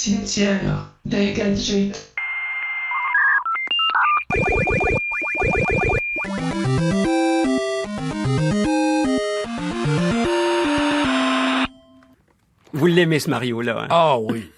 cimetière des gadgets. Vous l'aimez, ce Mario-là, hein? Ah oui.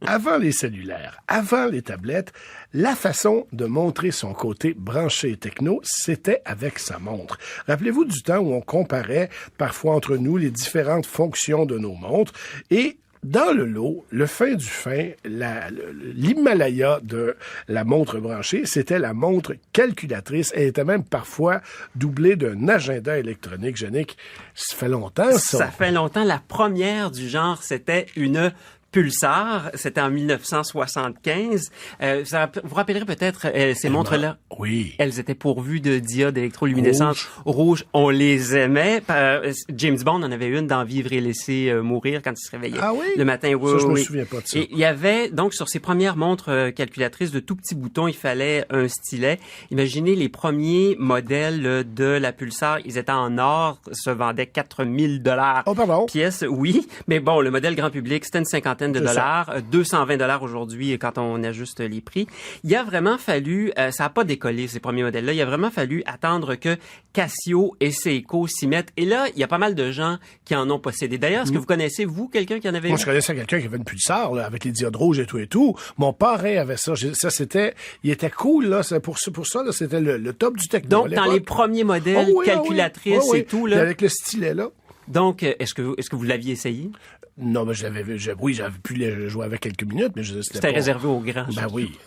Avant les cellulaires, avant les tablettes, la façon de montrer son côté branché techno, c'était avec sa montre. Rappelez-vous du temps où on comparait parfois entre nous les différentes fonctions de nos montres et dans le lot, le fin du fin, l'Himalaya de la montre branchée, c'était la montre calculatrice. Elle était même parfois doublée d'un agenda électronique. Jannick, ça fait longtemps, ça. Ça fait longtemps. La première du genre, c'était une Pulsar. C'était en 1975. Vous rappellerez peut-être ces montres-là. Oui. Elles étaient pourvues de diodes électroluminescentes rouges. On les aimait. James Bond en avait une dans Vivre et laisser mourir quand il se réveillait le matin. Oui, ça, je me souviens pas de ça. Et il y avait donc sur ces premières montres calculatrices de tout petits boutons, il fallait un stylet. Imaginez les premiers modèles de la Pulsar. Ils étaient en or, se vendaient $4,000 pièce. Oui, mais bon, le modèle grand public, c'était une cinquantaine de dollars, $220 aujourd'hui quand on ajuste les prix. Il a vraiment fallu, ça a pas décollé ces premiers modèles-là, il a vraiment fallu attendre que Casio et Seiko s'y mettent. Et là, il y a pas mal de gens qui en ont possédé. D'ailleurs, est-ce que vous connaissez, vous, quelqu'un qui en avait Moi, je connaissais quelqu'un qui avait une Pulsar, là, avec les diodes rouges et tout. Mon parrain avait ça. Il était cool, là. Pour ça, là, c'était le top du techno. Donc, dans les premiers modèles calculatrices et tout, là. Avec le stylet, là. Donc, est-ce que vous l'aviez essayé? Non, mais j'avais pu les jouer avec quelques minutes, mais c'était réservé aux grands. Ben oui.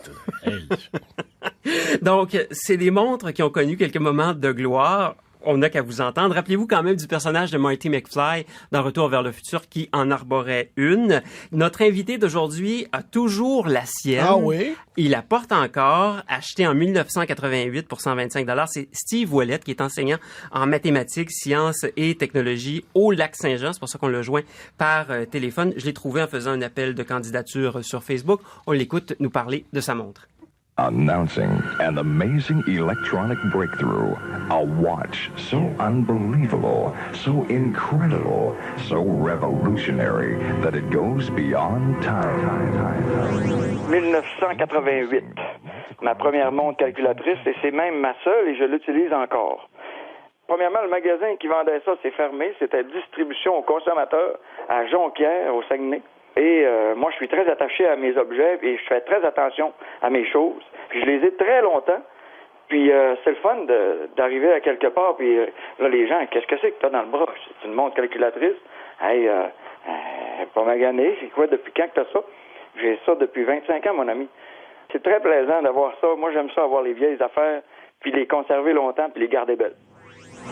Donc, c'est des montres qui ont connu quelques moments de gloire. On n'a qu'à vous entendre. Rappelez-vous quand même du personnage de Marty McFly dans Retour vers le futur qui en arborait une. Notre invité d'aujourd'hui a toujours la sienne. Ah oui? Il la porte encore, achetée en 1988 pour $125. C'est Steve Ouellet qui est enseignant en mathématiques, sciences et technologies au Lac-Saint-Jean. C'est pour ça qu'on l'a joint par téléphone. Je l'ai trouvé en faisant un appel de candidature sur Facebook. On l'écoute nous parler de sa montre. Announcing an amazing electronic breakthrough. A watch so unbelievable, so incredible, so revolutionary that it goes beyond time. 1988. Ma première montre calculatrice, et c'est même ma seule, et je l'utilise encore. Premièrement, le magasin qui vendait ça, c'est fermé. C'était distribution aux consommateurs à Jonquière, au Saguenay. Et moi, je suis très attaché à mes objets et je fais très attention à mes choses. Puis je les ai très longtemps. Puis c'est le fun d'arriver à quelque part. Puis là, les gens, qu'est-ce que c'est que tu as dans le bras? C'est une montre calculatrice. Hey, pas magané. C'est quoi, depuis quand que tu as ça? J'ai ça depuis 25 ans, mon ami. C'est très plaisant d'avoir ça. Moi, j'aime ça, avoir les vieilles affaires, puis les conserver longtemps, puis les garder belles.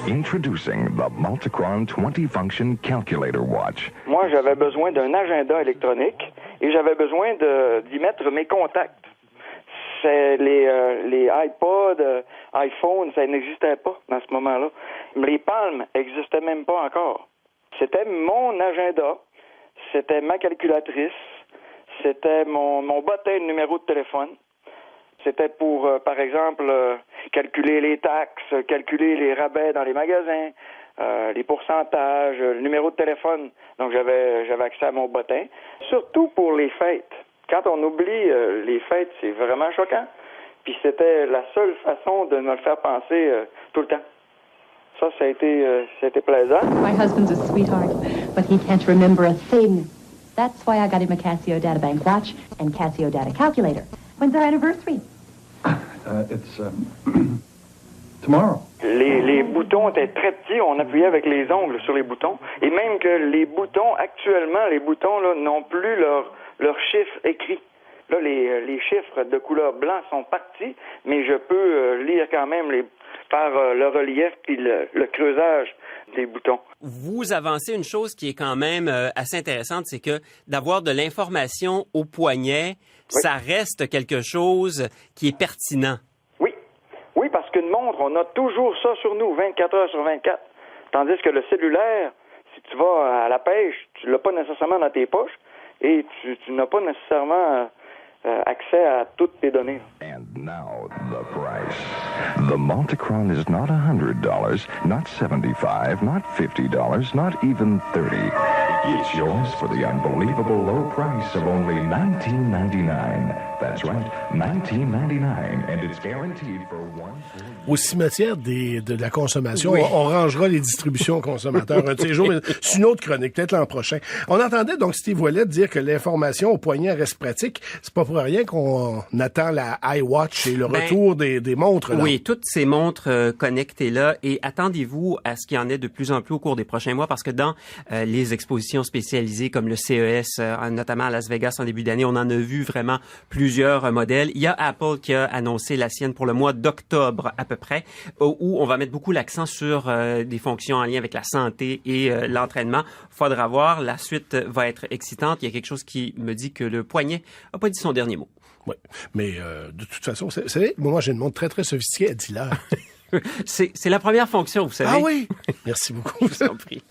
Introducing the Multicron 20-function calculator watch. Moi, j'avais besoin d'un agenda électronique et j'avais besoin d'y mettre mes contacts. C'est les iPods, iPhone, ça n'existait pas dans ce moment-là. Les Palm n'existaient même pas encore. C'était mon agenda, c'était ma calculatrice, c'était mon bottin de numéro de téléphone. C'était pour, par exemple, calculer les taxes, calculer les rabais dans les magasins, les pourcentages, le numéro de téléphone. Donc, j'avais accès à mon bottin. Surtout pour les fêtes. Quand on oublie les fêtes, c'est vraiment choquant. Puis c'était la seule façon de me le faire penser tout le temps. Ça a été plaisant. My husband's a sweetheart, but he can't remember a thing. That's why I got him a Casio Databank watch and Casio Data Calculator. When's our anniversary? It's tomorrow. Les boutons étaient très petits, on appuyait avec les ongles sur les boutons. Et même que les boutons, actuellement, les boutons là, n'ont plus leur chiffre écrit. Là, les chiffres de couleur blanc sont partis, mais je peux lire quand même par le relief puis le creusage des boutons. Vous avancez une chose qui est quand même assez intéressante, c'est que d'avoir de l'information au poignet, ça reste quelque chose qui est pertinent. Oui, parce qu'une montre, on a toujours ça sur nous, 24 heures sur 24. Tandis que le cellulaire, si tu vas à la pêche, tu l'as pas nécessairement dans tes poches et tu n'as pas nécessairement accès à toutes tes données. And now the price. The Multicron is not $100, not $75, not $50, not even $30. It's yours for the unbelievable low price of only $19.99. That's right, $19.99, and it's guaranteed for one. Au cimetière de la consommation, Oui. on rangera les distributions aux consommateurs un de ces jours, mais c'est une autre chronique, peut-être l'an prochain. On entendait donc Steve Ouellet dire que l'information au poignet reste pratique. C'est pas pour rien qu'on attend la iWatch et le retour des montres. Là. Oui, toutes ces montres connectées-là, et attendez-vous à ce qu'il y en ait de plus en plus au cours des prochains mois, parce que dans les expositions spécialisées comme le CES, notamment à Las Vegas en début d'année, on en a vu vraiment plusieurs modèles. Il y a Apple qui a annoncé la sienne pour le mois d'octobre à peu près, où on va mettre beaucoup l'accent sur des fonctions en lien avec la santé et l'entraînement. Faudra voir, la suite va être excitante. Il y a quelque chose qui me dit que le poignet a pas dit son dernier mot. Oui, mais de toute façon, vous savez, moi j'ai une montre très très sophistiquée, elle dit l'heure. C'est la première fonction, vous savez. Ah oui? Merci beaucoup. Je vous en prie.